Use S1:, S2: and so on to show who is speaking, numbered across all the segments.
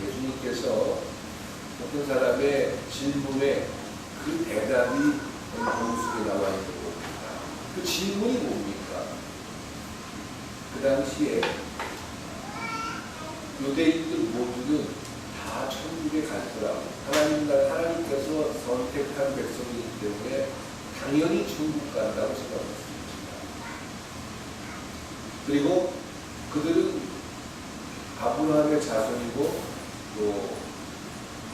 S1: 예수님께서 어떤 사람의 질문에 그 대답이 본문 속에 나와 있는 겁니다. 그 질문이 뭡니까? 그 당시에 유대인들 모두는 다 천국에 갈 거라고, 하나님께서 선택한 백성이기 때문에 당연히 천국 간다고 생각했습니다. 그리고 그들은 아브라함의 자손이고 또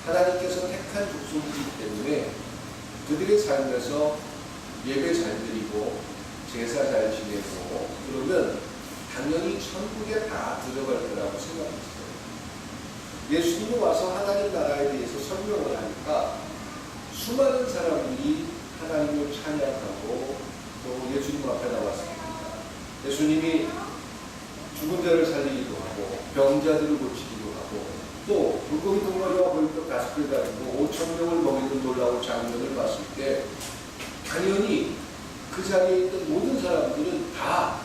S1: 하나님께서 택한 족속이기 때문에 그들의 삶에서 예배 잘 드리고 제사 잘 지내고 그러면 당연히 천국에 다 들어갈 거라고 생각했어요. 예수님이 와서 하나님 나라에 대해서 설명을 하니까 수많은 사람들이 하나님을 찬양하고 또 예수님 앞에 나왔습니다. 예수님이 죽은 자를 살리기도 하고 병자들을 고치기도 하고 또 물고기 덩어리와 벌떡 5배 가지고 5,000명을 먹이는 놀라운 장면을 봤을 때 당연히 그 자리에 있는 모든 사람들은 다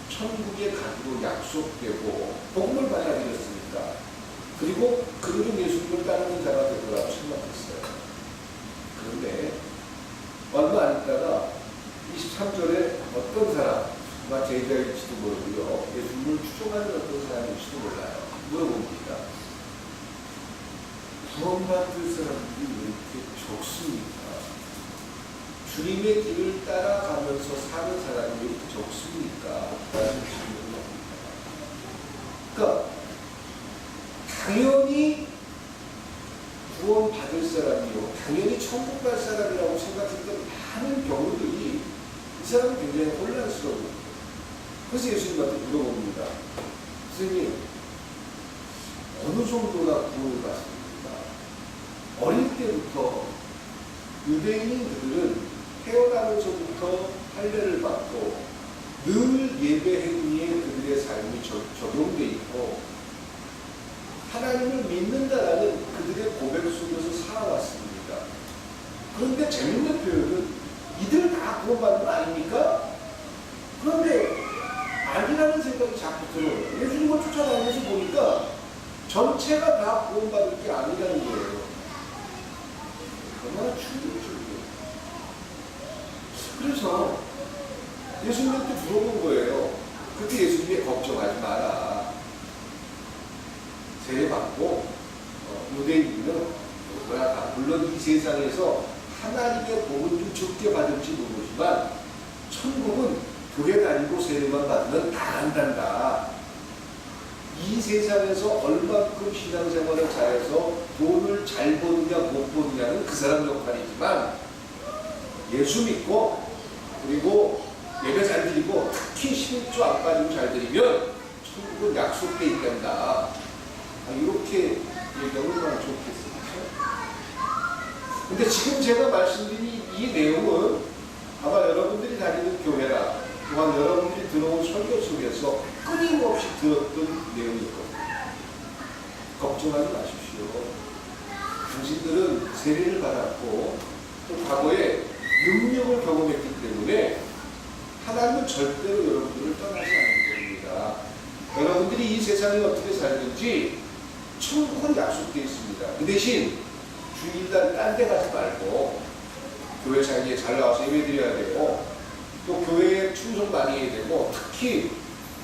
S1: 천국에 가기로 약속되고 복음을 받아들였으니까 그리고 그들은 예수님을 따르는 자가 될 거라고 생각했어요. 그런데 얼마 안 있다가 23절에 어떤 사람, 아마 제자일지도 모르고요, 예수님을 추종하는 어떤 사람일지도 몰라요. 물어봅니다. 구원받을 사람들이 왜 이렇게 적습니까? 주님의 길을 따라가면서 사는 사람이 왜 이렇게 적습니까? 라는 질문을 합니다. 그러니까 당연히 구원받을 사람이요, 당연히 천국 갈 사람이라고 생각했던 많은 경우들이 이 사람은 굉장히 혼란스러워요. 그래서 예수님한테 물어봅니다. 선생님, 어느 정도나 구원을 받습니까? 어릴 때부터 유대인인 그들은 태어나면서부터 할례를 받고 늘 예배 행위에 그들의 삶이 적용돼 있고 하나님을 믿는다라는 그들의 고백 속에서 살아왔습니다. 그런데 재밌는 표현은 이들 다 구원받는 거 아닙니까? 그런데 아니라는 생각이 자꾸 들어요. 예수님을 쫓아다니면서 보니까 전체가 다 구원받을 게 아니라는 거예요. 얼마나 충격적이에요. 그래서 예수님한테 물어본 거예요. 그때 예수님이 걱정하지 마라. 세례받고 유대인은 물론 이 세상에서 하나님의 복을 좀 적게 받을지 모르지만 천국은 교회 다니고 세례만 받으면 다 간단다. 이 세상에서 얼마큼 신앙생활을 잘해서 돈을 잘 버느냐 못 버느냐는 그 사람 역할이지만 예수 믿고 그리고 예배 잘 드리고 특히 11조 안 빠지고 잘 드리면 천국은 약속돼 있단다. 이렇게 얘기하면 얼마나 좋겠습니까? 근데 지금 제가 말씀드린 이 내용은 아마 여러분들이 다니는 교회나 또한 여러분들이 들어온 설교 속에서 끊임없이 들었던 내용일 겁니다. 걱정하지 마십시오. 당신들은 세례를 받았고 또 과거에 능력을 경험했기 때문에 하나님은 절대로 여러분들을 떠나지 않을 겁니다. 여러분들이 이 세상에 어떻게 살든지 천국은 약속되어 있습니다. 그 대신 주일날 딴 데 가지 말고 교회 자리에 잘 나와서 예배 드려야 되고 또 교회에 충성 많이 해야 되고 특히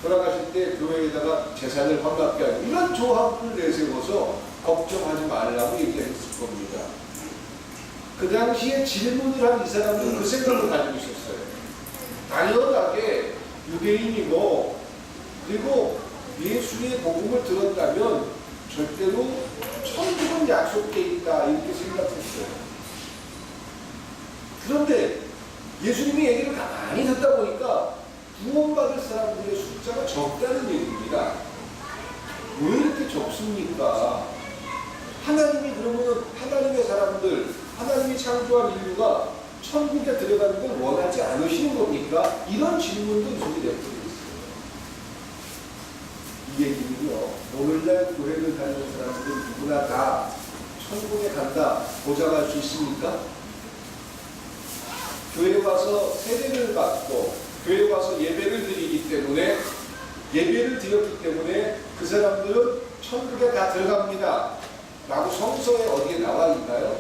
S1: 돌아가실 때 교회에다가 재산을 환갑게 하고 이런 조항을 내세워서 걱정하지 말라고 얘기했을 겁니다. 그 당시에 질문을 한 이 사람들은 그 생각을 가지고 있었어요. 당연하게 유대인이고 그리고 예수의 복음을 들었다면 절대로 천국은 약속되어 있다 이렇게 생각했어요. 그런데 예수님이 얘기를 가만히 듣다 보니까 구원받을 사람들의 숫자가 적다는 얘기입니다. 왜 이렇게 적습니까? 하나님이 그러면 하나님의 사람들, 하나님이 창조한 인류가 천국에 들어가는 걸 원하지 않으시는 겁니까? 이런 질문도 속에 내포되어 있어요. 이 얘기는요, 오늘날 교회를 다니는 사람들은 누구나 다 천국에 간다 보장할 수 있습니까? 교회에 와서 세례를 받고 교회에 와서 예배를 드리기 때문에 예배를 드렸기 때문에 그 사람들은 천국에 다 들어갑니다 라고 성서에 어디에 나와 있나요?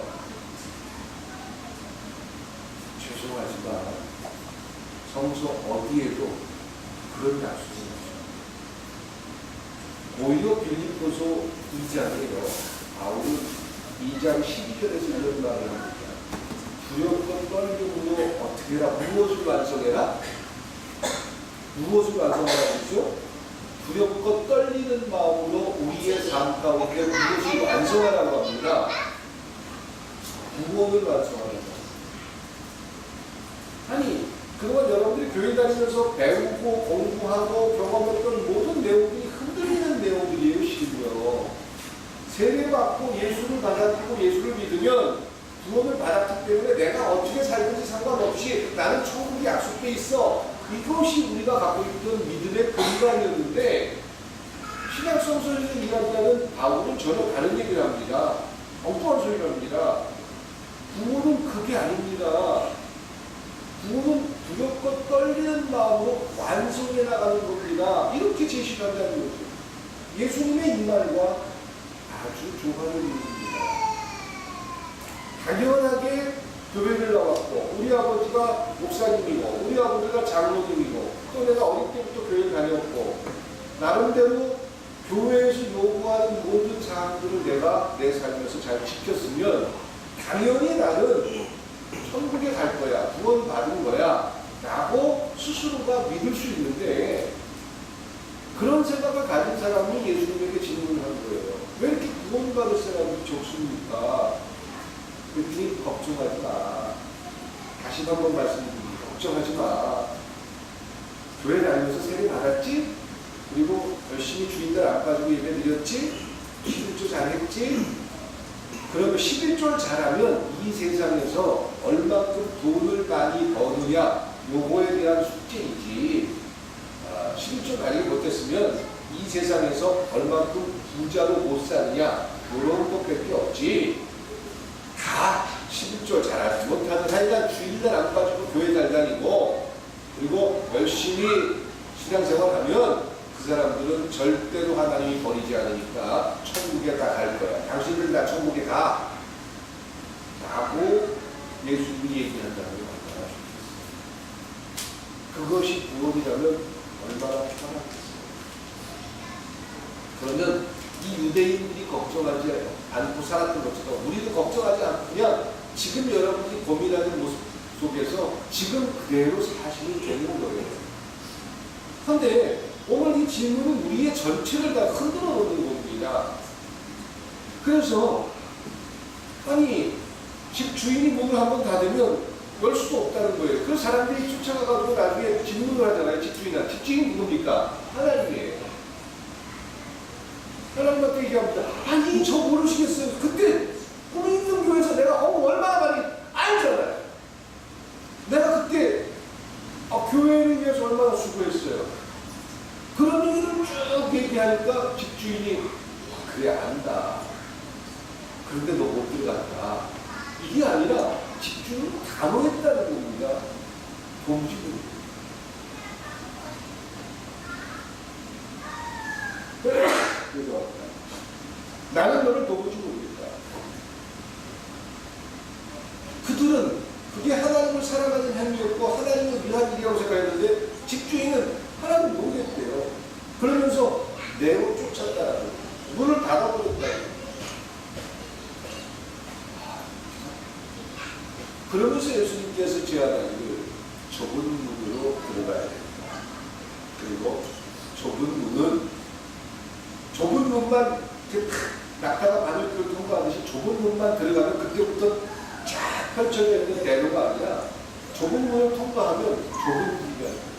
S1: 죄송하지만 성서 어디에도 그런 약속이 없어요. 오히려 빌립보서 2장에요. 바울은 2장 12절에서 이런 말을 합니다. 두렵고 떨림으로 어떻게 해라? 무엇을 완성해라? 무엇을 완성하라고 했죠? 두렵고 떨리는 마음으로 우리의 삶 가운데 무엇을 완성하라고 합니다. 무엇을 완성하라고. 아니, 그동안 여러분들이 교회 다니면서 배우고 공부하고 경험했던 모든 내용들이 흔들리는 내용들이에요, 실고요. 세례받고 예수를 받아들이고 예수를 믿으면 구원을 받았기 때문에 내가 어떻게 살든지 상관없이 나는 천국이 약속돼 있어. 이것이 우리가 갖고 있던 믿음의 근간이었는데 신약성서에서 이야기하는 바울은 전혀 다른 얘기를 합니다. 엉뚱한 소리를 합니다. 구원은 그게 아닙니다. 구원은 두렵고 떨리는 마음으로 완성해 나가는 겁니다. 이렇게 제시를 한다는 거죠. 예수님의 이 말과 아주 조화를 이룹니다. 당연하게 교회를 나왔고 우리 아버지가 목사님이고 우리 아버지가 장로님이고 또 내가 어릴 때부터 교회를 다녔고 나름대로 교회에서 요구하는 모든 사항들을 내가 내 삶에서 잘 지켰으면 당연히 나는 천국에 갈 거야, 구원 받은 거야 라고 스스로가 믿을 수 있는데 그런 생각을 가진 사람이 예수님에게 질문을 한 거예요. 왜 이렇게 구원받을 사람이 적습니까? 그랬더니 걱정하지 마. 다시 한번 말씀드립니다. 걱정하지 마. 교회 다니면서 세례 받았지? 그리고 열심히 주인들 안 빠지고 예배 드렸지? 11조 잘했지? 그러면 11조를 잘하면 이 세상에서 얼마큼 돈을 많이 버느냐 요거에 대한 숙제이지 11조 만약에 못했으면 이 세상에서 얼마큼 부자로 못 사느냐 이런 것밖에 없지. 다 11조 잘하지 못하는 하여간 주일날 안 빠지고 교회 잘 다니고 그리고 열심히 신앙생활하면 그 사람들은 절대로 하나님이 버리지 않으니까 천국에 다 갈 거야. 당신들 다 천국에 가. 라고 예수님이 얘기한다는 걸 얼마나 좋겠어요. 그것이 구원이라면 얼마나 편하겠어요. 그러면 이 유대인들이 걱정하지 않고 살았던 것처럼 우리도 걱정하지 않고 그냥 지금 여러분이 고민하는 모습 속에서 지금 그대로 사시면 되는 거예요. 그런데 오늘 이 질문은 우리의 전체를 다 흔들어 놓는 겁니다. 그래서 아니 집 주인이 문을 한번 닫으면 열 수도 없다는 거예요. 그래서 사람들이 쫓아가가지고 나중에 질문을 하잖아요. 집주인한테. 집주인이 누굽니까? 하나님이에요. 하나님한테 얘기합니다. 아니 저 모르시겠어요. 그때 꿈이 있는 교회에서 내가 얼마나 많이 알잖아요. 내가 그때 교회를 위해서 얼마나 수고했어요. 그런 얘기를 쭉 얘기하니까 집주인이 그래 안다. 그런데 너 못 들어갔다. 이게 아니라 집주인은 단호했다는 겁니다. 동지는. 그래서 나는 너를 도무지 모르겠다. 그들은 그게 하나님을 사랑하는 행위였고 하나님을 위한 일이라고 생각했는데 집주인은 하나님을 모르겠대요. 그러면서 내로 쫓았다라고 문을 닫아버렸다. 그러면서 예수님께서 제안하기를 좁은 문으로 들어가야 됩니다. 그리고 좁은 문만 낙타가 바늘길 통과하듯이 좁은 문만 들어가면 그때부터 쫙 펼쳐져 있는 대로가 아니라 좁은 문을 통과하면 좁은 길이 아니에요.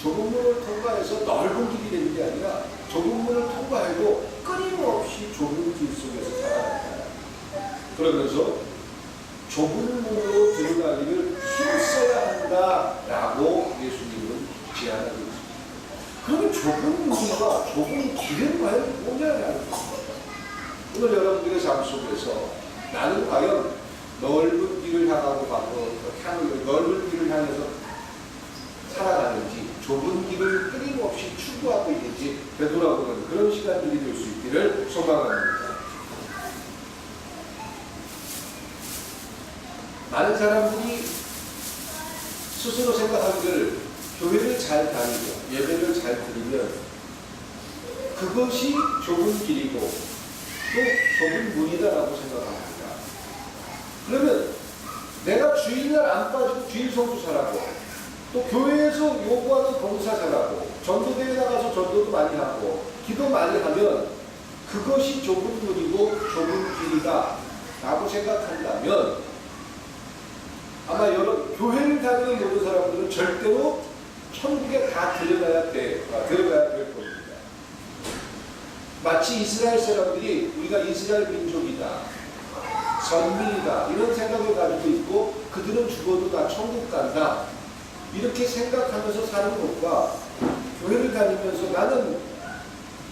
S1: 좁은 문을 통과해서 넓은 길이 되는 게 아니라 좁은 문을 통과해도 끊임없이 좁은 길 속에서 살아간다. 그러면서 좁은 문으로 들어가기를 힘써야 한다라고 예수님은 제안하고 있습니다. 그러면 좁은 문과 좁은 길은 과연 뭐냐라는 것입니다. 오늘 여러분들의 삶 속에서 나는 과연 넓은 길을 향하고 가고 넓은 길을 향해서 살아가는지 좁은 길을 끊임없이 추구하고 있는지 되돌아보는 그런 시간들이 될 수 있기를 소망합니다. 많은 사람들이 스스로 생각하기를 교회를 잘 다니고 예배를 잘 드리면 그것이 좁은 길이고 또 좁은 문이다라고 생각합니다. 그러면 내가 주일날 안 빠지고 주일 성수 잘하고 또 교회에서 요구하는 봉사 잘하고 전도대회 나가서 전도도 많이 하고 기도 많이 하면 그것이 좁은 문이고 좁은 길이다 라고 생각한다면 아마 여러 교회를 다니는 모든 사람들은 절대로 천국에 다 들어가야 될 겁니다. 마치 이스라엘 사람들이 우리가 이스라엘 민족이다, 선민이다 이런 생각을 가지고 있고 그들은 죽어도 다 천국 간다 이렇게 생각하면서 사는 것과 교회를 다니면서 나는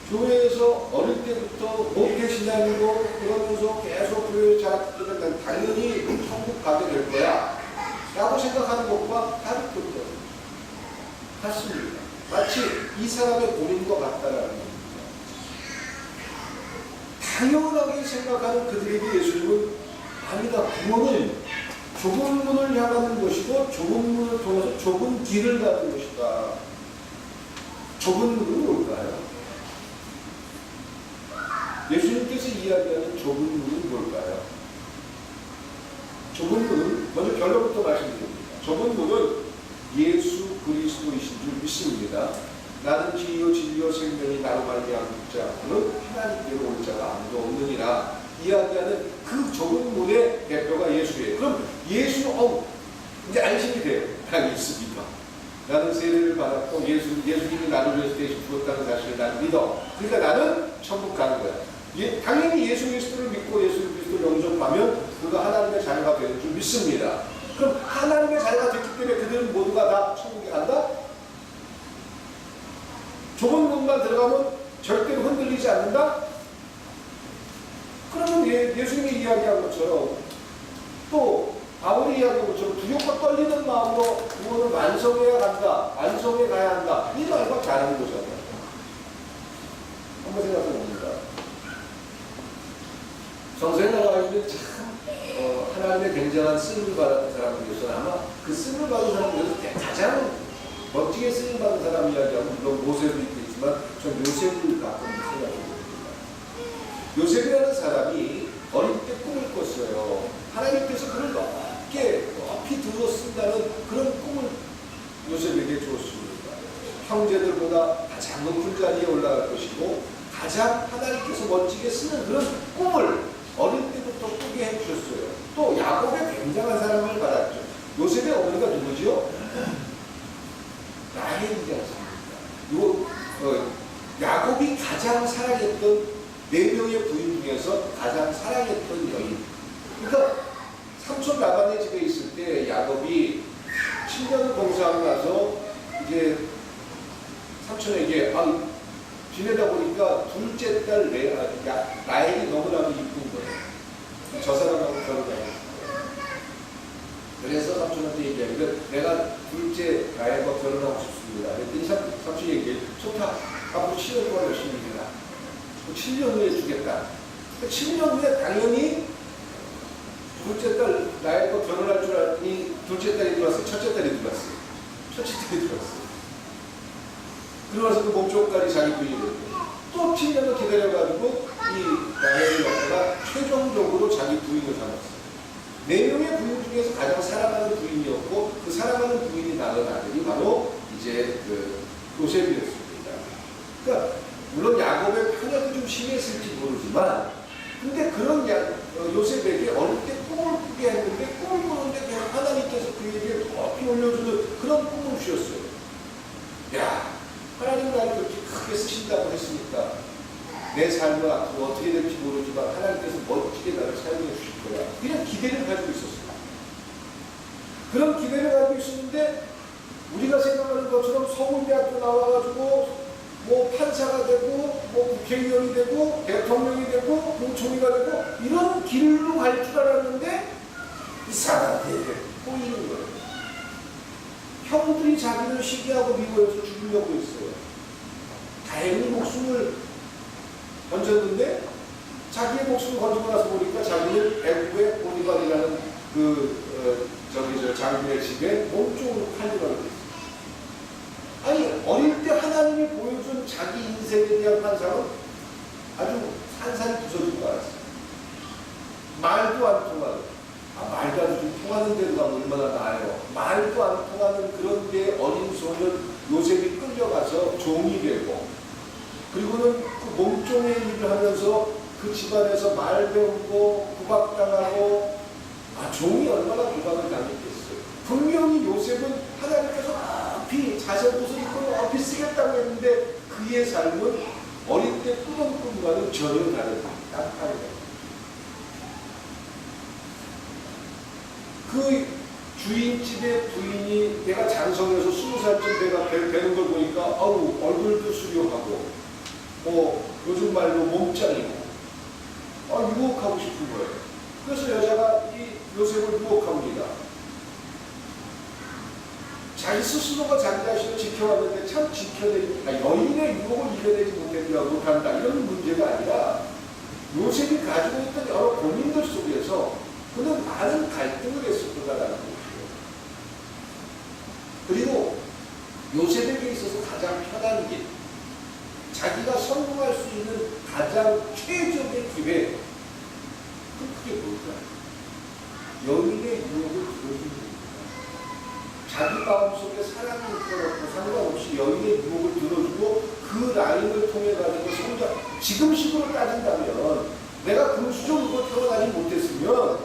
S1: 교회에서 어릴 때부터 목회신앙이고 그러면서 계속 교회에 자랐으면 난 당연히 천국 가게 될 거야 라고 생각하는 것과 다를 것도 같습니다. 마치 이 사람의 고민과 같다라는 겁니다. 당연하게 생각하는 그들에게 예수님은 아니다. 구원은 좁은 문을 향하는 것이고 좁은 문을 통해서 좁은 길을 가는 것이다. 좁은 문은 뭘까요? 예수님께서 이야기하는 좁은 문은 뭘까요? 좁은 문은 먼저 결론부터 말씀드립니다. 좁은 문은 예수 그리스도이신 줄 믿습니다. 나는 길이요 진리요 생명이 나로 말미암은 자는 하나님께로 올 자가 아무도 없느니라 이야기하는 그 좁은 문의 대표가 예수예요. 그럼 예수 이제 안심이 돼요. 난 있습니다. 나는 세례를 받았고 예수님이 나를 위해서 대신 죽었다는 사실을 난 믿어. 그러니까 나는 천국 가는 거야. 당연히 예수 그리스도를 믿고 예수 그리스도를 영접하면 그가 하나님의 자녀가 되는 줄 믿습니다. 그럼 하나님의 자녀가 됐기 때문에 그들은 모두가 다 천국에 간다? 좁은 문만 들어가면 절대로 흔들리지 않는다? 그러면 예수님이 이야기한 것처럼 또 바울이 이야기한 것처럼 두렵고 떨리는 마음으로 구원을 완성해야 간다. 완성해 가야 한다. 이 말과 다른 거잖아요. 한번 생각해 봅니다. 성서에 나와 있는 참 하나님의 굉장한 쓰임을 받았던 사람들이어서 아마 그 쓰임을 받은 사람들에서 가장 멋지게 쓰임 받은 사람 이야기하면 물론 모세도 있겠지만 전 요셉을 가끔 생각합니다. 요셉이라는 사람이 어릴 때 꿈을 꿨어요. 하나님께서 그를 높이 들었습니다는 그런 꿈을 요셉에게 주었습니다. 형제들보다 가장 높은 자리에 올라갈 것이고 가장 하나님께서 멋지게 쓰는 그런 꿈을 어릴 때부터 꾸게 해주셨어요. 또 야곱의 굉장한 사랑을 받았죠. 요셉의 어머니가 누구죠? 라헬이지 않습니까? 야곱이 가장 사랑했던 4명의 부인 중에서 가장 사랑했던 여인. 그러니까 삼촌 라반의 집에 있을 때 야곱이 7년을 봉사하고 나서 이제 삼촌에게 지내다 보니까 둘째 딸 라헬이 너무나도 이쁜 거예요. 저 사람하고 결혼하고 싶어요. 그래서 삼촌한테 얘기하기를 내가 둘째 라헬과 결혼하고 싶습니다. 그랬더니 삼촌이 얘기해 좋다. 앞으로 7년 동안 열심히 일해라. 7년 후에 주겠다. 7년 후에 당연히 둘째 딸 라헬과 결혼할 줄 알았더니 둘째 딸이 들어왔어요. 첫째 딸이 들어왔어요. 첫째 딸이 들어왔어요. 그러면서 그 몸쪽까지 자기 부인이 됐고 또 7년을 기다려가지고 이 라헬을 갖다가 최종적으로 자기 부인을 삼았어요. 4명의 부인 중에서 가장 사랑하는 부인이었고 그 사랑하는 부인이 낳은 아들이 바로 이제 그 요셉이었습니다. 그러니까 물론 야곱의 편협이 좀 심했을지 모르지만 근데 그런 요셉에게 어릴 때 꿈을 꾸게 했는데 꿈을 꾸는데 그냥 하나님께서 그에게 높이 올려주는 그런 꿈을 주셨어요. 야, 하나님은 나를 그렇게 크게 쓰신다고 했으니까 내 삶은 앞으로 어떻게 될지 모르지만 하나님께서 멋지게 나를 사용해 주실 거야. 그냥 기대를 가지고 있었어요. 그런 기대를 가지고 있었는데 우리가 생각하는 것처럼 서울대학교 나와가지고 뭐 판사가 되고 뭐 국회의원이 되고 대통령이 되고 공총리가 되고 이런 길로 갈 줄 알았는데 이상하게 꼬이는 거예요. 형들이 자기를 시기하고 미워해서 죽이려고 했어요. 다행히 목숨을 던졌는데 자기의 목숨을 건지고 나서 보니까 자기는 애국의 보디발이라는 장군의 집에 몸쪽으로 팔려가게 됐어요. 아니 어릴 때 하나님이 보여준 자기 인생에 대한 환상은 아주 산산이 부서진 것 같았어요. 말도 안 통하는, 말도 안 통하는 데로 가면 얼마나 나아요. 말도 안 통하는 그런 데 어린 소년 요셉이 끌려가서 종이 되고, 그리고는 그 몸종의 일을 하면서 그 집안에서 말 배우고 구박당하고, 종이 얼마나 구박을 당했겠어요. 분명히 요셉은 하나님께서 높이 자색 옷을 입고 높이 쓰겠다고 했는데 그의 삶은 어릴 때 꾸던 꿈과는 전혀 다른 깜깜해요. 그 주인집의 부인이 내가 장성해서 20살쯤 되는 걸 보니까 얼굴도 수려하고 요즘 말로 몸짱이고 유혹하고 싶은 거예요. 그래서 여자가 이 요셉을 유혹합니다. 자기 스스로가 자기 자신을 지켜왔는데 참 여인의 유혹을 이겨내지 못한다 이런 문제가 아니라 요셉이 가지고 있던 여러 고민들 속에서 그는 많은 갈등을 했을 거다라는 것이에요. 그리고 요셉에게 있어서 가장 편한 길, 자기가 성공할 수 있는 가장 최적의 기회, 그게 뭘까요? 여인의 유혹을 들어주는 겁니다. 자기 마음속에 사랑이 있더라도 상관없이 여인의 유혹을 들어주고 그 라인을 통해 가지고 성장, 지금식으로 따진다면 내가 금수저로 태어나지 못했으면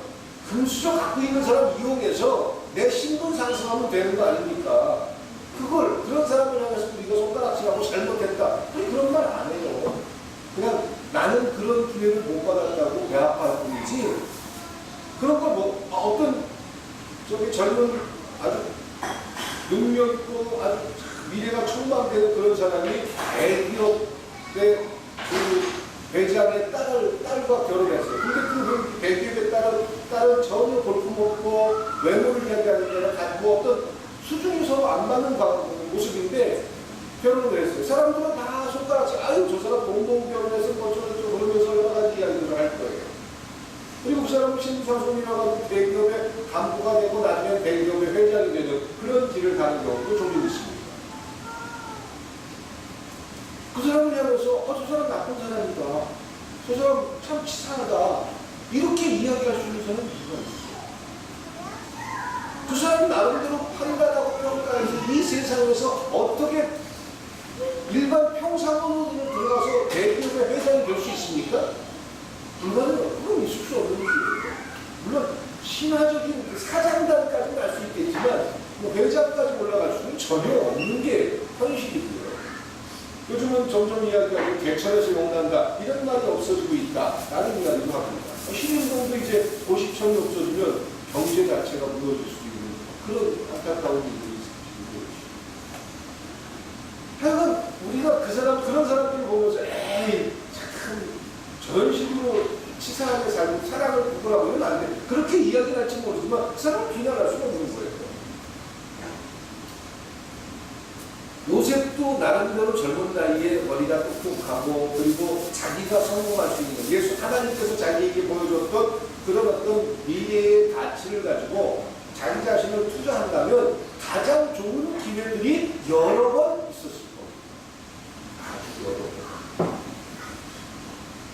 S1: 금수저 갖고 있는 사람 이용해서 내 신분 상승하면 되는 거 아닙니까? 그런 사람을 향해서 우리가 손가락질하고 잘못했다. 그런 말 안 해요. 그냥 나는 그런 기회를 못 받았다고 배 아파할 뿐이지. 그런 걸 어떤 젊은 아주 능력 있고 아주 미래가 촉망되는 그런 사람이 대기업의 회장의 딸과 결혼했어요. 근데 그 대기업의 딸은 전혀 볼품없고 외모를 이야기하는 게 아니라 어떤 수준이 서로 안 맞는 모습인데 결혼을 했어요. 사람들은 다 손가락질, 저 사람 공동 결혼해서 저쩌고 그러면서 여러 가지 이야기를 할 거예요. 그리고 그 사람은 신상손이라고 하는 대기업의 간부가 되고 나중에 대기업의 회장이 되는 그런 길을 가는 경우도 종종 있습니다. 그 사람을 향해서 저 사람 나쁜 사람이다. 저 사람 참 치사하다. 이렇게 이야기할 수 있는 사람은 누가 있어요? 그 사람이 나름대로 판단하고 평가해서 이 세상에서 어떻게 일반 평상원으로 들어가서 대기업의 회장이 될 수 있습니까? 그건 있을 수 없는 일이에요. 물론 신화적인 사장단까지는 갈 수 있겠지만 회장까지 올라갈 수는 전혀 없는 게 현실이고요. 요즘은 점점 이야기하고 개천에서 용난다 이런 말이 없어지고 있다 라는 이야기도 합니다. 신림동도 이제 고시청이 없어지면 경제 자체가 무너질 수 있는 그런 안타까운 일들이 있습니다. 하여간 우리가 그런 사람들을 보면서 참 저런 식으로 치사하게 살고 사랑을 부끄러워하면 안 돼. 그렇게 이야기는 할지 모르지만 그 사람을 비난할 수가 없는 거예요. 요셉도 나름대로 젊은 나이에 머리가 똑똑하고 그리고 자기가 성공할 수 있는 하나님께서 자기에게 보여줬던 그런 어떤 미래의 가치를 가지고 자기 자신을 투자한다면 가장 좋은 기회들이 여러 번 있었을 겁니다. 아주 여러 번.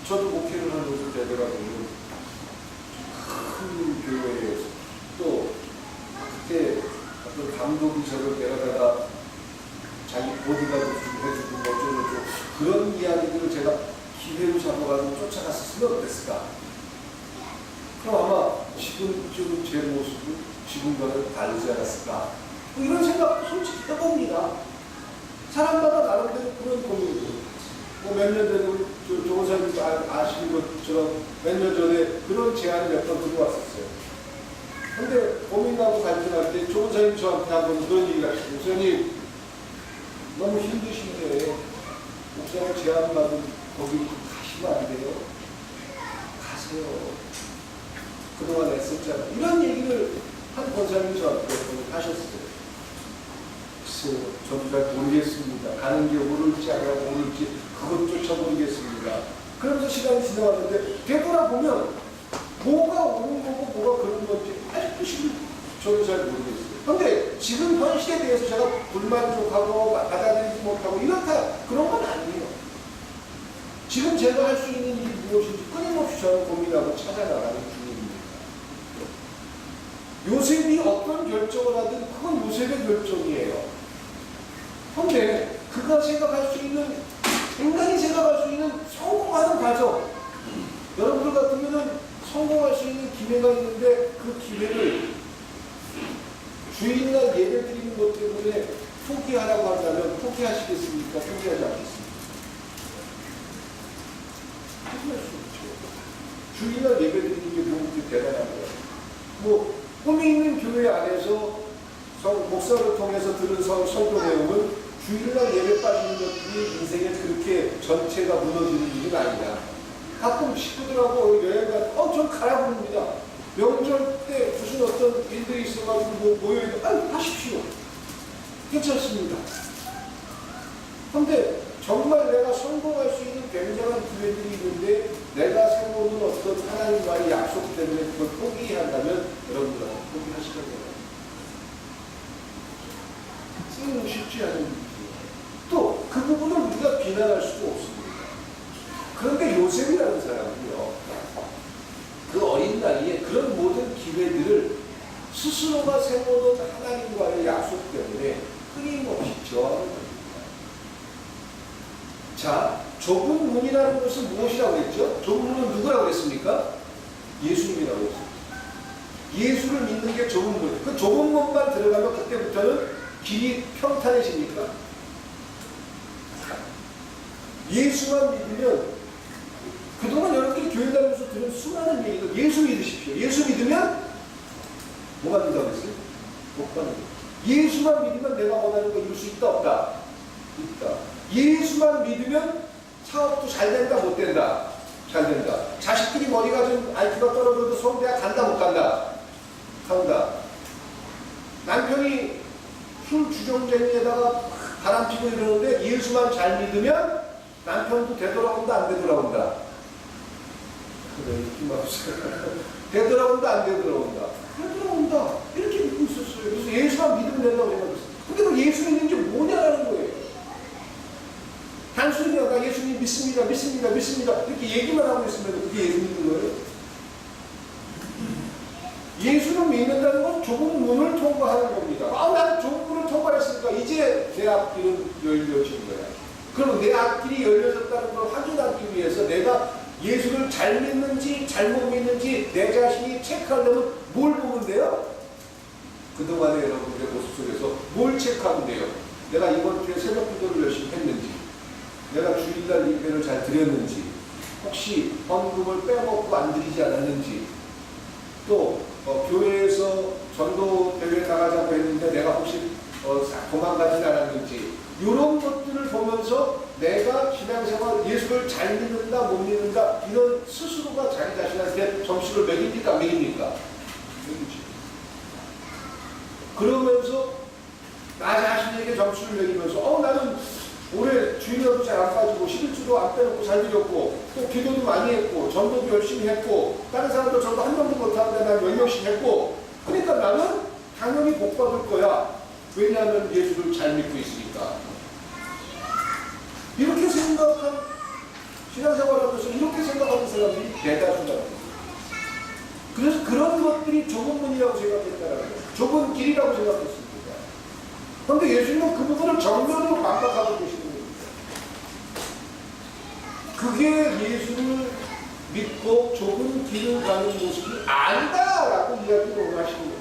S1: 저도 목회를 하면서 되더라고요. 큰 교회에서 또 그때 어떤 감독이 저를 데려다가 자기 보디가드 해주고 어쩌고저쩌고 그런 이야기들을 제가 기회로 잡아가지고 쫓아갔었으면 어땠을까? 그럼 아마 지금쯤 제 모습은 지금과는 다르지 않았을까? 이런 생각도 솔직히 해봅니다. 사람마다 나름대로 그런 고민이에요. 몇 년 전에 조원사님 아시는 것처럼 몇 년 전에 그런 제안이 몇 번 들어왔었어요. 근데 고민하고 갈등할 때 조원사님 저한테 한번 그런 얘기를 하시고 목사님 너무 힘드신데 목사님 제안 받은 거기 가시면 안 돼요? 가세요. 그동안 애썼잖아요. 이런 얘기를 한 권사님이 저한테 하셨어요. 글쎄요, 저도 잘 모르겠습니다. 가는 게 옳을지 아니라 모를지 그것조차 모르겠습니다. 그러면서 시간이 지나갔는데 되돌아보면 뭐가 옳은 거고 뭐가 그런 건지 아직도 저도 잘 모르겠어요. 그런데 지금 현실에 대해서 제가 불만족하고 받아들이지 못하고 이렇다 그런 건 아니에요. 지금 제가 할 수 있는 일이 무엇인지 끊임없이 저는 고민하고 찾아나가는 중입니다. 요셉이 어떤 결정을 하든 그건 요셉의 결정이에요. 그런데 그가 생각할 수 있는, 인간이 생각할 수 있는 성공하는 과정, 여러분들 같으면은 성공할 수 있는 기회가 있는데 그 기회를 주일날 예배 드리는 것 때문에 포기하라고 한다면 포기하시겠습니까? 포기하지 않겠습니까? 포기할 수 없죠. 주일날 예배 드리는 게 너무 대단한 거예요. 뭐 꿈이 있는 교회 안에서 목사를 통해서 들은 설교 내용은 주일날 예배 빠지는 것들이 인생에 그렇게 전체가 무너지는 일은 아니다. 가끔 식구들하고 여행 가서 좀 가라 부릅니다. 명절 때 무슨 어떤 일들이 있어가지고 모여있는 하십시오. 괜찮습니다. 그런데 정말 내가 성공할 수 있는 굉장한 기회들이 있는데 내가 세우는 어떤 하나님과의 약속 때문에 그걸 포기해야 한다면 여러분들은 포기하실 거예요. 쉽지 않은 일이에요. 또 그 부분을 우리가 비난할 수도 없습니다. 그런데 요셉이라는 사람은요, 그 어린 나이에 그런 모든 기회들을 스스로가 세워놓은 하나님과의 약속 때문에 끊임없이 저항을 합니다. 자, 좁은 문이라는 것은 무엇이라고 했죠? 좁은 문은 누구라고 했습니까? 예수님이라고 했습니다. 예수를 믿는 게 좁은 문. 그 좁은 문만 들어가면 그때부터는 길이 평탄해집니까? 예수만 믿으면, 그동안 여러분들이 교회 다니면서 들은 수많은 얘기들, 예수 믿으십시오. 예수 믿으면 뭐가 된다고 했어요? 못 받는 거예요. 예수만 믿으면 내가 원하는 거 이룰 수 있다 없다? 있다. 예수만 믿으면 사업도 잘 된다 못 된다? 잘 된다. 자식들이 머리가 좀 IQ가 떨어져도 서울대학 간다 못 간다? 간다. 남편이 술 주정쟁이에다가 바람피고 이러는데 예수만 잘 믿으면 남편도 되돌아온다 안 되돌아온다? 그래, 느낌 없어요. 되돌아온다 안 되돌아온다? 되돌아온다. 이렇게 믿고 있었어요. 그래서 예수만 믿으면 된다고 생각했어요. 근데 그 예수 믿는 게 뭐냐라는 거예요. 단순히 나 예수님 믿습니다, 믿습니다, 믿습니다 이렇게 얘기만 하고 있으면 그게 예수 믿는 거예요? 예수를 믿는다는 건 좁은 문을 통과하는 겁니다. 나는 좁은 문을 통과했으니까 이제 내 앞길은 열려진 거야. 그럼 내 앞길이 열려졌다는 걸 확인하기 위해서 내가 예수를 잘 믿는지 잘못 믿는지 내 자신이 체크하려면 뭘 보면 돼요? 그동안에 여러분들의 모습 속에서 뭘 체크하면 돼요? 내가 이번 주에 새벽 기도를 열심히 했는지, 내가 주일날 예배를 잘 드렸는지, 혹시 헌금을 빼먹고 안 드리지 않았는지, 또 교회에서 전도 대회에 나가자고 했는데 내가 혹시 도망가지 않았는지, 이런 것들을 보면서 내가 신앙생활 예수를 잘 믿는다 못 믿는다 이런 스스로가 자기 자신한테 점수를 매깁니까 안 매깁니까? 매기지. 그러면서 나 자신에게 점수를 매기면서 나는 올해 주일에도 잘 안 빠지고 11주도 안 빼놓고 잘 드렸고 또 기도도 많이 했고 전도도 열심히 했고 다른 사람도 전도 한 명도 못하는데 난 10명씩 했고 그러니까 나는 당연히 복 받을 거야. 왜냐하면 예수를 잘 믿고 있으니까. 이렇게 생각한 신앙생활하면서 이렇게 생각하는 사람들이 대다수다. 그래서 그런 것들이 좁은 문이라고 생각했다는 거예요. 좁은 길이라고 생각했습니다. 그런데 예수님은 그 부분을 정면으로 반박하고 계시는 겁니다. 그게 예수를 믿고 좁은 길을 가는 모습이 아니다라고 이야기를 하시는 겁니다.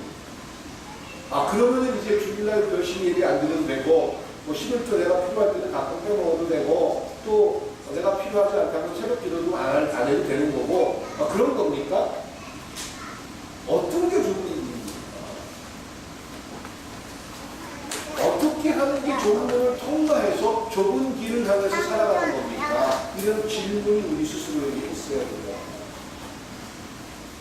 S1: 그러면 이제 주일날 열심히 예배 안 드려도 되고, 11조 내가 필요할 때는 가끔 빼먹어도 되고, 또 내가 필요하지 않다면 새벽 기도도 안 해도 되는 거고, 그런 겁니까? 어떤 게 좁은 길입니까? 어떻게 하는 게 좁은 문을 통과해서 좁은 길을 향해서 살아가는 겁니까? 이런 질문이 우리 스스로에게 있어야 됩니다.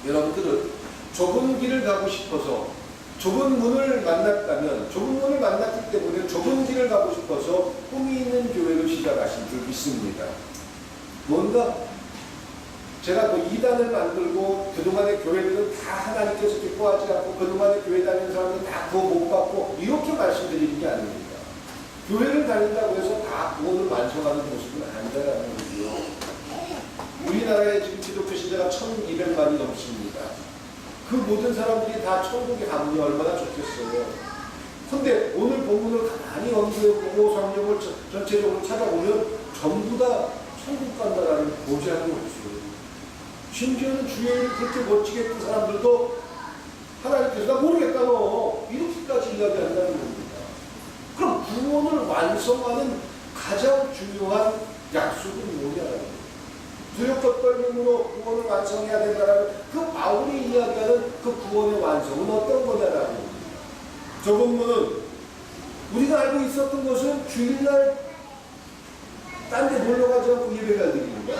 S1: 여러분들은 좁은 길을 가고 싶어서 좁은 문을 만났다면, 좁은 문을 만났기 때문에 좁은 길을 가고 싶어서 꿈이 있는 교회를 시작하신 줄 믿습니다. 뭔가 제가 뭐 이단을 만들고 그동안의 교회들은 다 하나님께서 기뻐하지 않고 그동안의 교회 다니는 사람들은 다 구원 못 받고 이렇게 말씀드리는 게 아닙니다. 교회를 다닌다고 해서 다 구원을 완성하는 모습은 아니다라는 거고요. 우리나라에 지금 기독교 신자가 1200만이 넘습니다. 그 모든 사람들이 다 천국에 가면 얼마나 좋겠어요. 근데 오늘 본문을 가만히 연구해보고 성경을 전체적으로 찾아보면 전부 다 천국 간다라는 보장이 없어요. 심지어는 주여를 그렇게 멋지게 했던 사람들도 하나님께서 나 모르겠다 너 이렇게까지 이야기한다는 겁니다. 그럼 구원을 완성하는 가장 중요한 약속은 뭐냐라는 거예요. 두렵고 떨림으로 구원을 완성해야 된다라는 그 바울이 이야기하는 그 구원의 완성은 어떤 거냐라는 겁니다. 저 본문은 우리가 알고 있었던 것은 주일날 딴 데 놀러 가지 않고 예배가 드리는 거,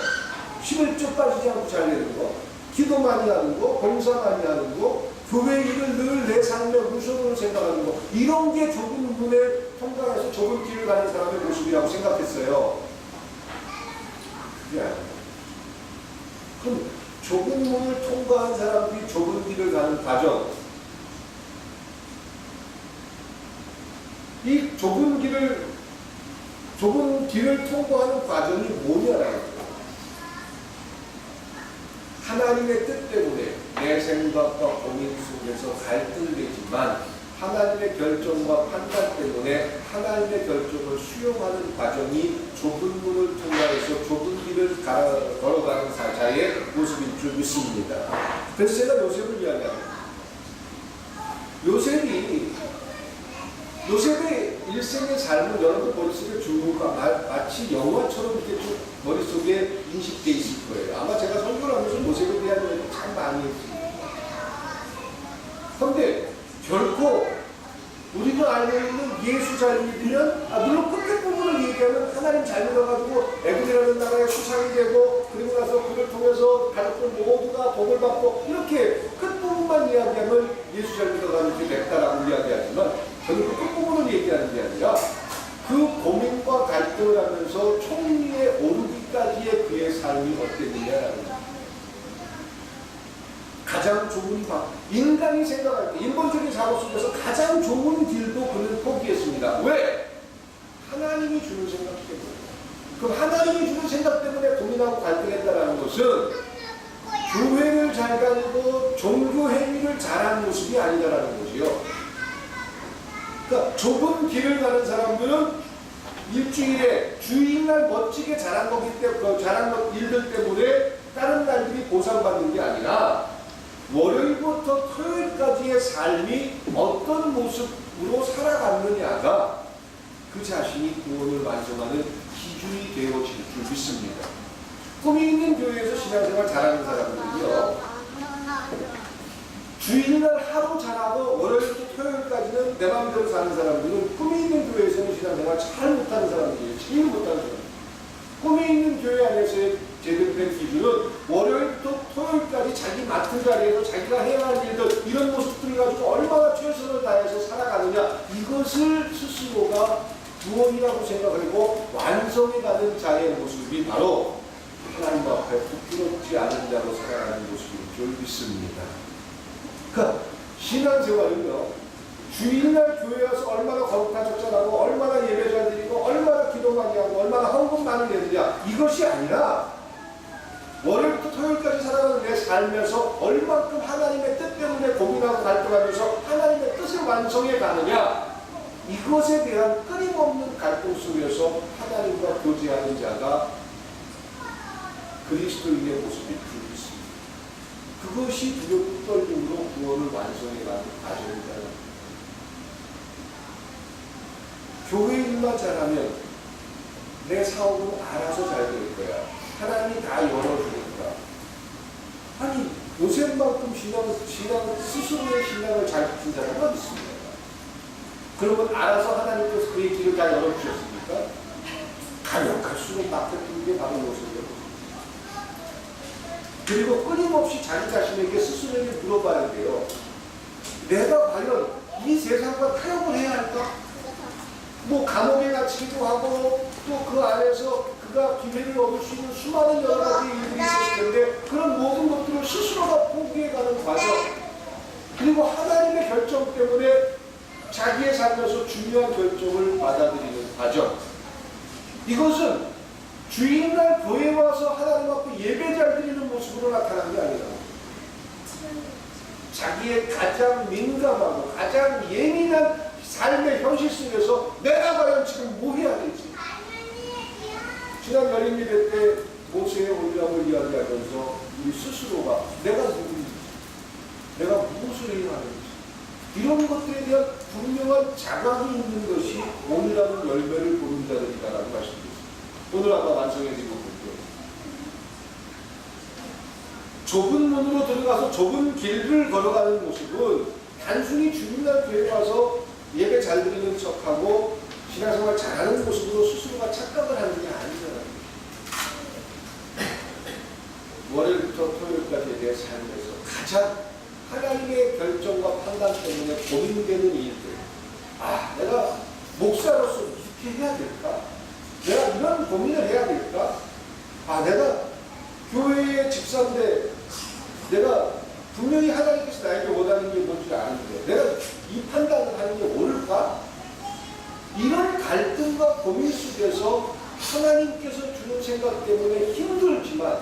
S1: 11조 빠지지 않고 잘 되는 거, 기도 많이 하는 거, 봉사 많이 하는 거, 교회 일을 늘 내 삶의 우선으로 생각하는 거, 이런 게 좁은 문에 통과해서 좁은 길을 가는 사람의 모습이라고 생각했어요. 그게 아니에요. 그럼 좁은 문을 통과한 사람들이 좁은 길을 가는 과정, 이 좁은 길을 통과하는 과정이 뭐냐라는 거예요. 하나님의 뜻 때문에 내 생각과 고민 속에서 갈등되지만 하나님의 결정과 판단 때문에 하나님의 결정을 수용하는 과정이 좁은 문을 통과해서 좁은 길을 걸어가는 사자의 모습인 줄 믿습니다. 그래서 제가 요셉을 이야기합니다. 요셉의 일생의 삶은 여러분 머릿속에 마치 영화처럼 이렇게 좀 머릿속에 인식되어 있을 거예요. 아마 제가 설교를 하면서 요셉에 대한 이야기를 참 많이 했습니다. 그런데 결코 우리가 알고 있는 예수 잘 믿으면, 물론 끝에 부분을 얘기하면 하나님 잘 믿어가지고 애굽이라는 나라의 수상이 되고 그리고 나서 그를 통해서 가족들 모두가 복을 받고 이렇게 끝부분만 이야기하면 예수 잘 믿어가지고 이렇게 됐다라고 이야기하지만 저는 그 끝부분을 얘기하는 게 아니라 그 고민과 갈등을 하면서 총리에 오르기까지의 그의 삶이 어땠느냐라는 거예요. 가장 좋은 방, 인간이 생각할 때 인본적인 작업 속에서 가장 좋은 길도 그는 포기했습니다. 왜? 하나님이 주는 생각 때문에. 그럼 하나님이 주는 생각 때문에 고민하고 갈등했다는 것은 교회를 잘 다니고 종교 행위를 잘하는 모습이 아니다라는 거지요. 그러니까 좁은 길을 가는 사람들은 일주일에 주일날 멋지게 잘한 거기 때문에, 잘한 일들 때문에 다른 날들이 보상받는 게 아니라 월요일부터 토요일까지의 삶이 어떤 모습으로 살아갔느냐가 그 자신이 구원을 완성하는 기준이 되어질 줄 믿습니다. 꿈이 있는 교회에서 신앙생활 잘하는 사람들은요, 주일날 하루 잘하고 월요일부터 토요일까지는 내 마음대로 사는 사람들은 꿈이 있는 교회에서는 신앙생활 잘 못하는 사람들이에요. 제일 못하는 사람. 꿈이 있는 교회 안에서의 제대로 된 기준은 월요일부터 토요일까지 자기 맡은 자리에서 자기가 해야 할 일들, 이런 모습들을 가지고 얼마나 최선을 다해서 살아가느냐, 이것을 스스로가 구원이라고 생각하고 완성해가는 자의 모습이 바로 하나님 앞에 부끄럽지 않은 자로 살아가는 모습인 줄 믿습니다. 그러니까 신앙생활은요, 주일날 교회 와서 얼마나 거룩한 적절하고 얼마나 예배 잘 드리고 얼마나 기도 많이 하고 얼마나 헌금 많이 내느냐, 이것이 아니라 월요일부터 토요일까지 살아가는 내 삶에서 얼만큼 하나님의 뜻 때문에 고민하고 갈등하면서 하나님의 뜻을 완성해 가느냐, 이것에 대한 끊임없는 갈등 속에서 하나님과 교제하는 자가 그리스도인의 모습일 줄 믿습니다. 그것이 두렵고 떨림으로 구원을 완성해 가는 과정이다. 교회 일만 잘하면 내 사업은 알아서 잘 될 거야. 하나님이 다 열어줄 거야. 아니, 요셉만큼 스스로의 신앙을 잘 지킨 사람은 어디 있습니까? 그러면 알아서 하나님께서 그의 길을 다 열어주셨습니까? 가면 갈수록 막혔던 게 바로 요셉이에요. 그리고 끊임없이 자기 자신에게 스스로에게 물어봐야 돼요. 내가 과연 이 세상과 타협을 해야 할까? 뭐 감옥에 갇히기도 하고 또 그 안에서 그가 기회를 얻을 수 있는 수많은 여러 가지 일들이 있었을 텐데 그런 모든 것들을 스스로가 포기해가는 과정, 그리고 하나님의 결정 때문에 자기의 삶에서 중요한 결정을 받아들이는 과정, 이것은 주일날 교회에 와서 하나님 앞에 예배 잘 드리는 모습으로 나타난 게 아니라 자기의 가장 민감하고 가장 예민한 삶의 현실 속에서 내가 과연 지금 뭐 해야 되지? 지난 열린 예배 때 모세의 올리함을 이야기하면서 우리 스스로가 내가 누구인지, 내가 무엇을 해야 하는지, 이런 것들에 대한 분명한 자각이 있는 것이 오늘라는 열매를 보는 자들이다라고 말씀드렸습니다. 오늘 아까 완성해지고 볼게요. 좁은 문으로 들어가서 좁은 길을 걸어가는 모습은 단순히 주일날 교회 와서 예배 잘 드리는 척하고 신앙생활 잘하는 모습으로 스스로가 착각을 하는 게 아니잖아요. 월요일부터 토요일까지에 대해 삶에서 가장 하나님의 결정과 판단 때문에 고민되는 일들, 내가 목사로서 이렇게 해야 될까? 내가 이런 고민을 해야 될까? 내가 교회의 집사인데 내가 분명히 하나님께서 나에게 원하는 게 뭔지 아는데 내가 이 판단을 하는 게 옳을까? 이런 갈등과 고민 속에서 하나님께서 주는 생각 때문에 힘들지만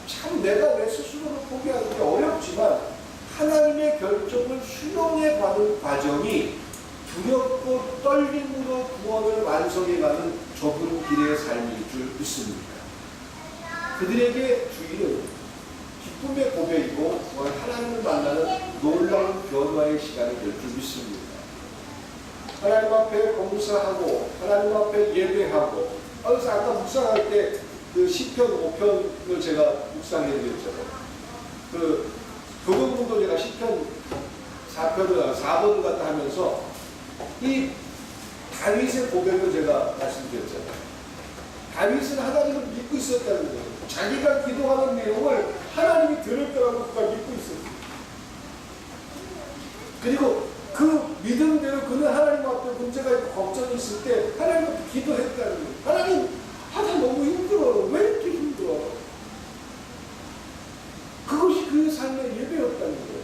S1: 참 내가 내 스스로를 포기하는 게 어렵지만 하나님의 결정을 수용해가는 과정이 두렵고 떨림으로 구원을 완성해가는 좁은 길의 삶일 줄 믿습니다. 그들에게 주일은 기쁨의 고백이고 하나님을 만나는 놀라운 변화의 시간이 될 줄 믿습니다. 하나님 앞에 봉사하고 하나님 앞에 예배하고, 그래서 아까 묵상할 때 그 시편 5편을 제가 묵상해드렸잖아요. 그 교동문도 제가 시편 4번을 갖다 하면서 이 다윗의 고백을 제가 말씀드렸잖아요. 다윗은 하나님을 믿고 있었다는 거예요. 자기가 기도하는 내용을 하나님이 들을 거라고 그가 믿고 있었어요. 그리고 그 믿음대로 그는 하나님 앞에 문제가 있고 걱정이 있을 때 하나님 앞에 기도했다는 거예요. 하나님, 나 너무 힘들어. 왜 이렇게 힘들어? 그것이 그의 삶의 예배였다는 거예요.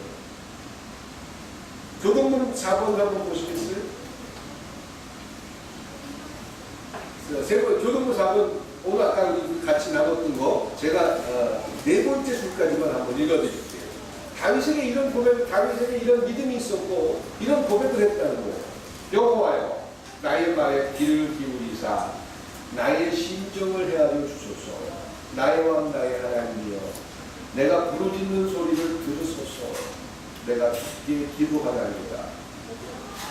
S1: 교동문 4번을 한번 보시겠어요? 교동문 4번, 오늘 아까 같이 나눴던 거 제가 네 번째 줄까지만 한번 읽어드릴게요. 다윗에게 이런 고백, 다윗에게 이런 믿음이 있었고 이런 고백을 했다는 거예요. 여호와여, 나의 말에 귀를 기울이사 나의 심정을 헤아려 주소서. 나의 왕 나의 하나님이여, 내가 부르짖는 소리를 들으소서. 내가 주께 기도하나이다.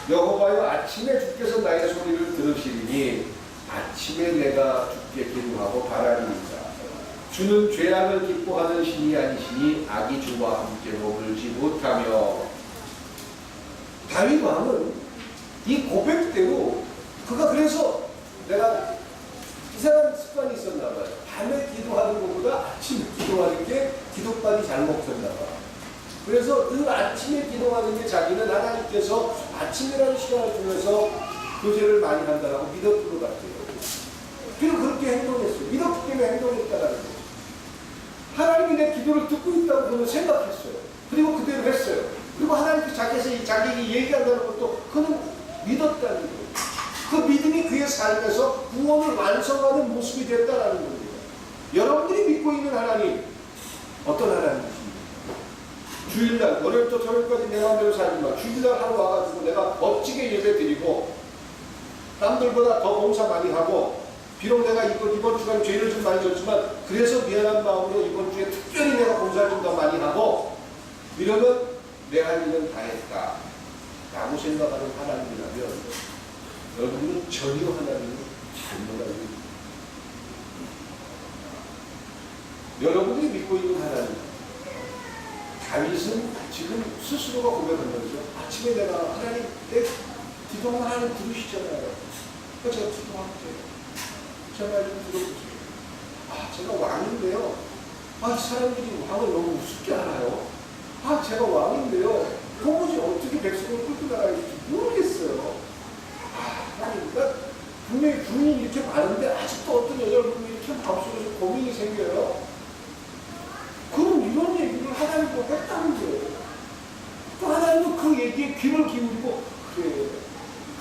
S1: 여호와여, 아침에 주께서 나의 소리를 들으시리니 아침에 내가 주께 기도하고 바라리이다. 주는 죄악을 기뻐하는 신이 아니시니 악이 주와 함께 머물지 못하며. 다윗 왕은 이 고백대로 그가 그래서 내가 이상한 습관이 있었나 봐요. 밤에 기도하는 것보다 아침에 기도하는 게 기도빨이 잘 먹혔나 봐요. 그래서 그 아침에 기도하는 게 자기는 하나님께서 아침이라는 시간을 통해서 교제를 많이 한다라고 믿었던 것 같아요. 그리고 그렇게 행동했어요. 믿었기 때문에 행동했다라는 거예요. 하나님이 내 기도를 듣고 있다고 그는 생각했어요. 그리고 그대로 했어요. 그리고 하나님께서 자기에게 얘기한다는 것도 그는 믿었다는 거예요. 그 믿음이 그의 삶에서 구원을 완성하는 모습이 됐다라는 겁니다. 여러분들이 믿고 있는 하나님, 어떤 하나님이십니까? 주일날, 월요일부터 토요일까지 내 마음대로 살지 마. 주일날 하루 와가지고 내가 멋지게 예배 드리고 남들보다 더 봉사 많이 하고, 비록 내가 이번 주간 죄를 좀 많이 졌지만 그래서 미안한 마음으로 이번 주에 특별히 내가 봉사를 좀 더 많이 하고, 이러면 내 할 일은 다 했다 라고 생각하는 하나님이라면 여러분은 전혀 하나님을 잘못 알고 있습니다. 여러분이 믿고 있는 하나님, 다윗은 지금 스스로가 고백하면서 아침에 내가 하나님, 내 기도하면 하나님 들으시잖아요. 그래서 제가 기도할게요. 제 말 좀 들어보세요. 제가 왕인데요. 사람들이 왕을 너무 우습게 알아요. 제가 왕인데요. 도무지 어떻게 백성을 끌고 나가야 될지 모르겠어요. 그러니까 분명히 부인이 이렇게 많은데 아직도 어떤 여자분이 이렇게 마음속에서 고민이 생겨요. 그럼 이런 얘기를 하나님도 했다는 거예요. 또 하나님도 그 얘기에 귀를 기울이고, 그래,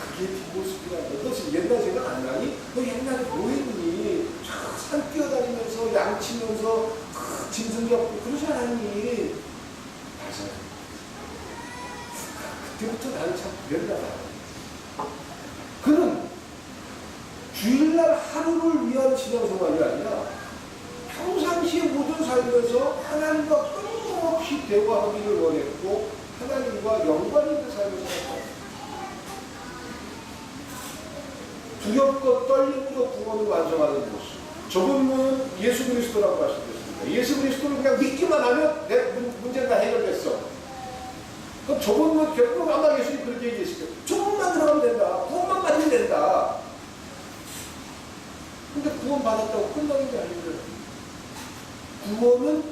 S1: 그게 뒷모습이란다. 너 지금 옛날 생각 안 나니? 너 옛날에 뭐 했니? 산 뛰어다니면서 양치면서 짐승 잡고 그러지 않았니? 맞아요. 그때부터 나는 참 그랬나 봐요. 그는 주일날 하루를 위한 신앙생활이 아니라 평상시의 모든 삶에서 하나님과 끊임없이 대화하기를 원했고 하나님과 연관 있는 삶을 살았다. 두렵고 떨림으로 구원을 완성하는 모습. 저분은 예수 그리스도라고 말씀드렸습니다. 예수 그리스도를 그냥 믿기만 하면 내 문제는 다 해결됐어. 그럼 저분은 결국 아마 예수님 그렇게 얘기했을 거예요. 조금만 들어가면 된다. 구원만 받으면 된다. 근데 구원 받았다고 끝나는 게 아니에요. 구원은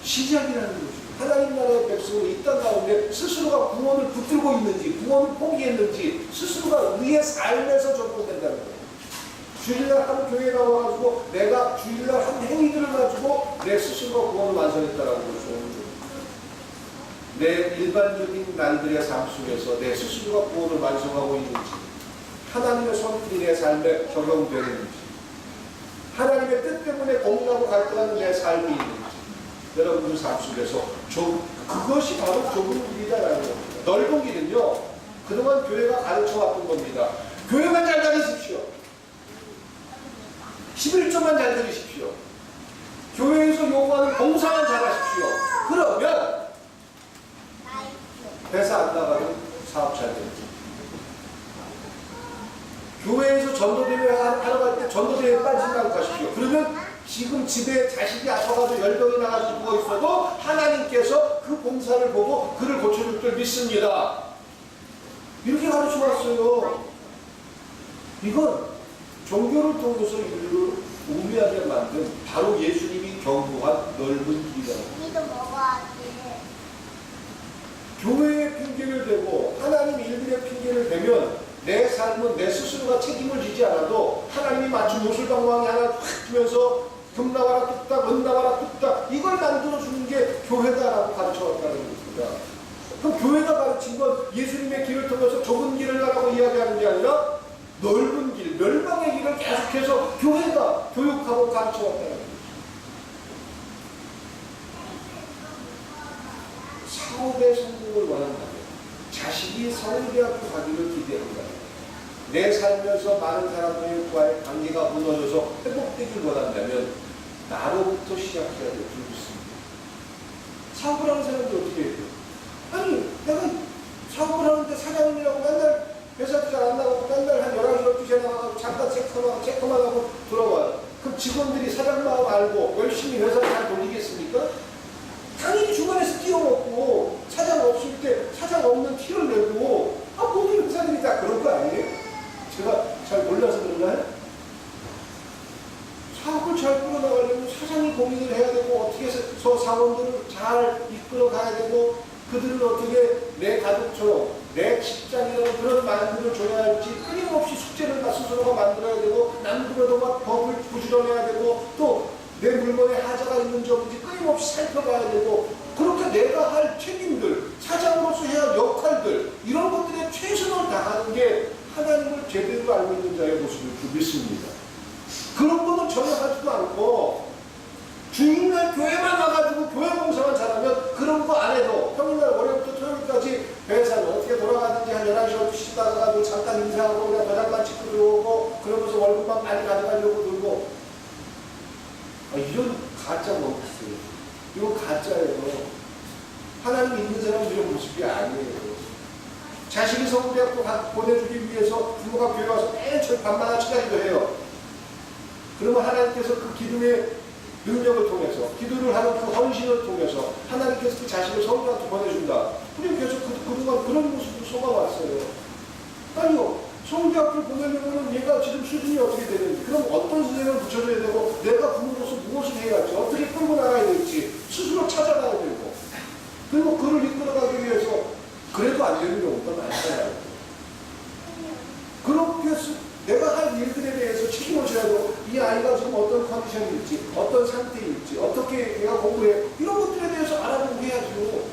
S1: 시작이라는 거죠. 하나님 나라의 백성이 이 땅 가운데 스스로가 구원을 붙들고 있는지, 구원을 포기했는지, 스스로가 위의 삶에서 적용된다는 거예요. 주일날 한 교회에 나와가지고 내가 주일날 한 행위들을 가지고 내 스스로가 구원을 완성했다라는 거죠. 내 일반적인 날들의 삶 속에서 내 스스로가 구원을 완성하고 있는지, 하나님의 손길이 내 삶에 적용되는지, 하나님의 뜻 때문에 고민하고 갈등하는 내 삶이 있는지, 여러분들 삶 속에서 그것이 바로 좁은 길이다라는 겁니다. 넓은 길은요, 그동안 교회가 가르쳐왔던 겁니다. 교회만 잘 다니십시오. 11조만 잘 들으십시오. 교회에서 요구하는 봉사만 잘 하십시오. 그러면 회사 안 나가는 사업 잘 됩니다. 교회에서 전도대회 하러 갈 때 전도대회에 빠지지 말고 가십시오. 그러면 지금 집에 자식이 아파가지고 열병이 나가지고 누워있어도 하나님께서 그 봉사를 보고 그를 고쳐줄 줄 믿습니다. 이렇게 가르쳐 왔어요. 이건 종교를 통해서 인류를 우매하게 만든 바로 예수님이 경고한 넓은 길이다.
S2: 우리도 먹어야지.
S1: 교회에 핑계를 대고 하나님 일들의 핑계를 대면 내 삶은 내 스스로가 책임을 지지 않아도 하나님이 맞춘 요술방망이 하나 확 주면서 금 나와라 뚝딱, 은 나와라 뚝딱 이걸 만들어주는 게 교회다라고 가르쳐왔다는 겁니다. 그럼 교회가 가르친 건 예수님의 길을 통해서 좁은 길을 가라고 이야기하는 게 아니라 넓은 길, 멸망의 길을 계속해서 교회가 교육하고 가르쳐왔다는 거죠. 사업의 성공을 원한다면, 자식이 서울대학교 가기를 기대한다면, 내 삶에서 많은 사람들과의 관계가 무너져서 회복되길 원한다면 나로부터 시작해야 될 줄 믿습니다. 사업을 하는 사람들 어떻게 해요? 아니, 내가 사업을 하는데 사장님이라고 맨날 회사도 잘 안 나가고 맨날 한 11시, 12시에 나가고 잠깐 체크만 하고 들어와요. 그럼 직원들이 사장 마음 알고 열심히 회사를 잘 돌리겠습니까? 당연히 중간에서 뛰어먹고 사장 없을 때 사장 없는 티를 내고 모든 회사들이 다 그런 거 아니에요? 제가 잘 몰라서 그런가요? 사업을 잘 끌어나가려면 사장이 고민을 해야 되고 어떻게 해서 사원들을 잘 이끌어 가야 되고 그들을 어떻게 내 가족처럼 내 직장이라는 그런 마음들을 줘야 할지 끊임없이 숙제를 나 스스로가 만들어야 되고 남들에도 막 법을 부지런해야 되고 또 내 물건에 하자가 있는지 없는지 끊임없이 살펴봐야 되고 그렇게 내가 할 책임들, 사장으로서 해야 할 역할들 이런 것들에 최선을 다하는 게 하나님을 제대로 알고 있는 자의 모습을 믿습니다. 그런 거는 전혀 하지도 않고 주일날 교회만 와가지고 교회 봉사만 잘하면 그런 거 안 해도 평일날 월요일부터 토요일까지 회사는 어떻게 돌아가는지 한 11시, 12시 나가가지고 잠깐 인사하고 그냥 도장만 찍고 들어오고 그러면서 월급만 많이 가져가려고 들고 이런 가짜 모습이에요. 이건 가짜예요. 하나님 믿는 사람 이런 모습이 아니에요. 자식이 서울대학교 보내주기 위해서 부모가 교회 와서 매일 밤마다 찾아기도 해요. 그러면 하나님께서 그 기도의 능력을 통해서 기도를 하는 그 헌신을 통해서 하나님께서 그 자식을 서울대학교 보내준다. 우리는 계속 그동안 그런 모습을 속아왔어요. 아니요. 서울대학교를 보내려면 얘가 지금 수준이 어떻게 되는지 그럼 어떤 선생님을 붙여줘야 되고 내가 부모로서 무엇을 해야 할지 어떻게 끌고 나가야 될지 스스로 찾아가야 되고 그리고 그를 이끌어가기 위해서 어떻게 내가 공부해? 이런 것들에 대해서 알아보고 해야죠.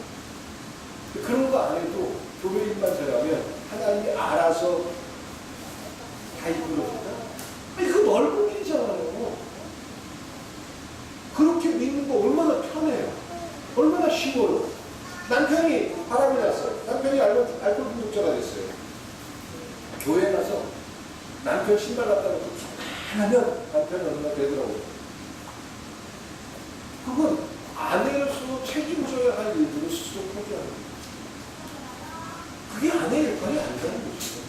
S1: 그런 거 안 해도 교회 일만 잘하면 하나님이 알아서 다 이끌어준다? 아니, 그 넓은 길이잖아요. 그렇게 믿는 거 얼마나 편해요. 얼마나 쉬워요. 남편이 바람이 났어요. 남편이 알코올 중독자가 됐어요. 교회 가서 남편 신발 갖다 놓고 하면 남편이 얼마나 되더라고요. 그건 아내로서 책임져야 할 일들을 스스로 포기하는 거예요. 그게 아내의 역할이 아니라는 거죠.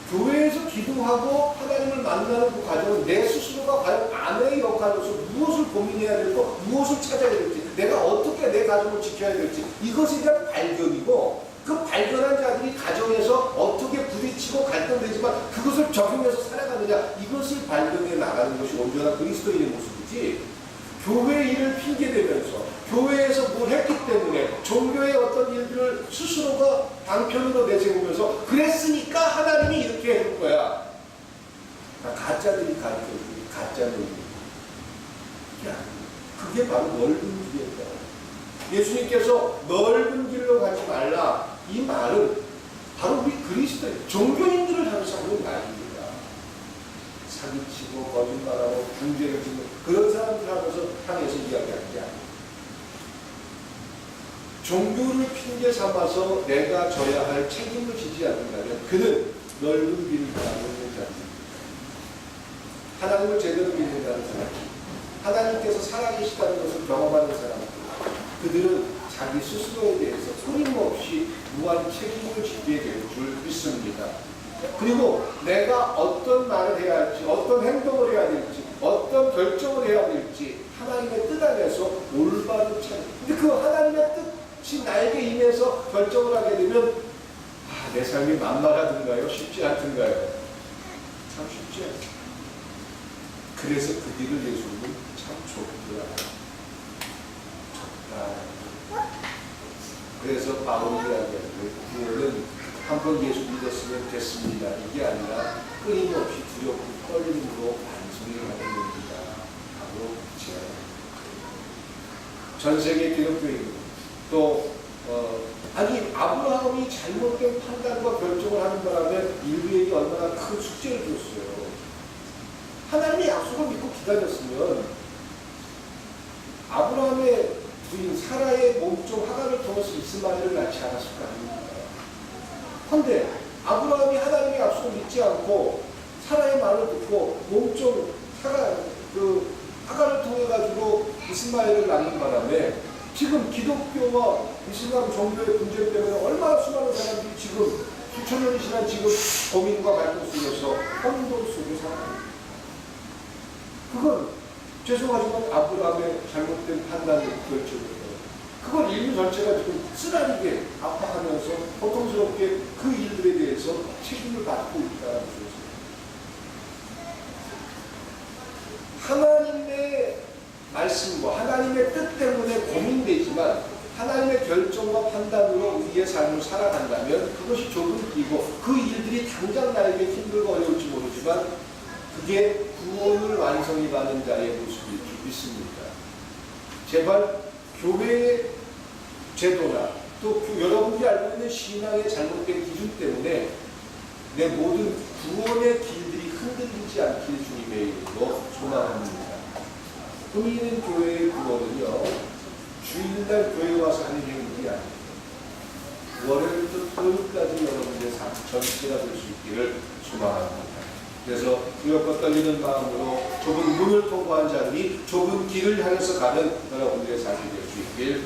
S1: 교회에서 기도하고 하나님을 만나는 그 과정은 내 스스로가 과연 아내의 역할로서 무엇을 고민해야 되고 무엇을 찾아야 될지, 내가 어떻게 내 가정을 지켜야 될지, 이것에 대한 발견이고, 그 발견한 자들이 가정에서 어떻게 부딪히고 갈등되지만 그것을 적용해서 살아가느냐, 이것을 발견해 나가는 것이 온전한 그리스도인의 모습이지, 교회 일을 핑계대면서 교회에서 뭘 했기 때문에 종교의 어떤 일들을 스스로가 방편으로 내세우면서 그랬으니까 하나님이 이렇게 해줄 거야. 가짜들이 가르쳐주는 가짜들이. 그게 바로 넓은 길이었다. 예수님께서 넓은 길로 가지 말라, 이 말은 바로 우리 그리스도인, 종교인들을 향해서 하는 말입니다. 사기치고 거짓말하고 중죄를 짓는 그런 사람들 향해서 이야기하는 게 아니에요. 종교를 핑계 삼아서 내가 져야 할 책임을 지지 않는다면 그는 넓은 길을 가는 자입니다. 하나님을 제대로 믿는다는 사람, 하나님께서 살아계시다는 것을 경험하는 사람들, 그들은 자기 스스로에 대해서 끊임없이 무한 책임을 지게 될 줄 믿습니다. 그리고 내가 어떤 말을 해야 할지, 어떤 행동을 해야 될지, 어떤 결정을 해야 될지 하나님의 뜻 안에서 올바른 참. 근데 그 하나님의 뜻이 나에게 임해서 결정을 하게 되면 내 삶이 만만하든가요? 쉽지 않든가요? 참 쉽지 않습니다. 그래서 그 길을 예수님은 참 좁더라. 그래서 바울이 이야기하는 구원은 한 번 예수 믿었으면 됐습니다. 이게 아니라 끊임없이 두렵고 떨림으로 반성해야 하는 겁니다. 하고 제안합니다. 전 세계 기독교인 또 아니 아브라함이 잘못된 판단과 결정을 하는 바람에 인류에게 얼마나 큰 숙제를 줬어요. 하나님의 약속을 믿고 기다렸으면 아브라함의 부인 사라의 몸종 하갈을 통해서 이스마엘을 낳지 않았을 거 아닙니까? 그런데 아브라함이 하나님의 약속을 믿지 않고 사라의 말을 듣고 몸종 하갈을 통해 가지고 이스마엘을 낳는 바람에 지금 기독교와 이슬람 종교의 분쟁 때문에 얼마나 수많은 사람들이 지금 수천 년이 지난 지금 고민과 갈등 속에서 혼돈 속에 살아갑니다. 그건 죄송하지만 아브라함의 잘못된 판단을 결정을 그걸 인류 전체가 지금 쓰라리게 아파하면서 고통스럽게 그 일들에 대해서 책임을 받고 있다는 것입니다. 하나님의 말씀과 하나님의 뜻 때문에 고민되지만 하나님의 결정과 판단으로 우리의 삶을 살아간다면 그것이 좁은 길이고 그 일들이 당장 나에게 힘들고 어려울지 모르지만 그게 구원을 완성해 가는 자의 모습일 줄 믿습니다. 제발 교회의 제도나 또 여러분들이 알고 있는 신앙의 잘못된 기준 때문에 내 모든 구원의 길들이 흔들리지 않길 주님의 이름으로 소망합니다. 의미 있는 교회의 구원은요, 주일날 교회 와서 하는 행위가 아닙니다. 월요일부터 토요일까지 여러분의 삶 전체가 될 수 있기를 소망합니다. 그래서 두렵고 떨리는 마음으로 좁은 문을 통과한 자들이 좁은 길을 향해서 가는 여러분들의 삶이 될 수 있길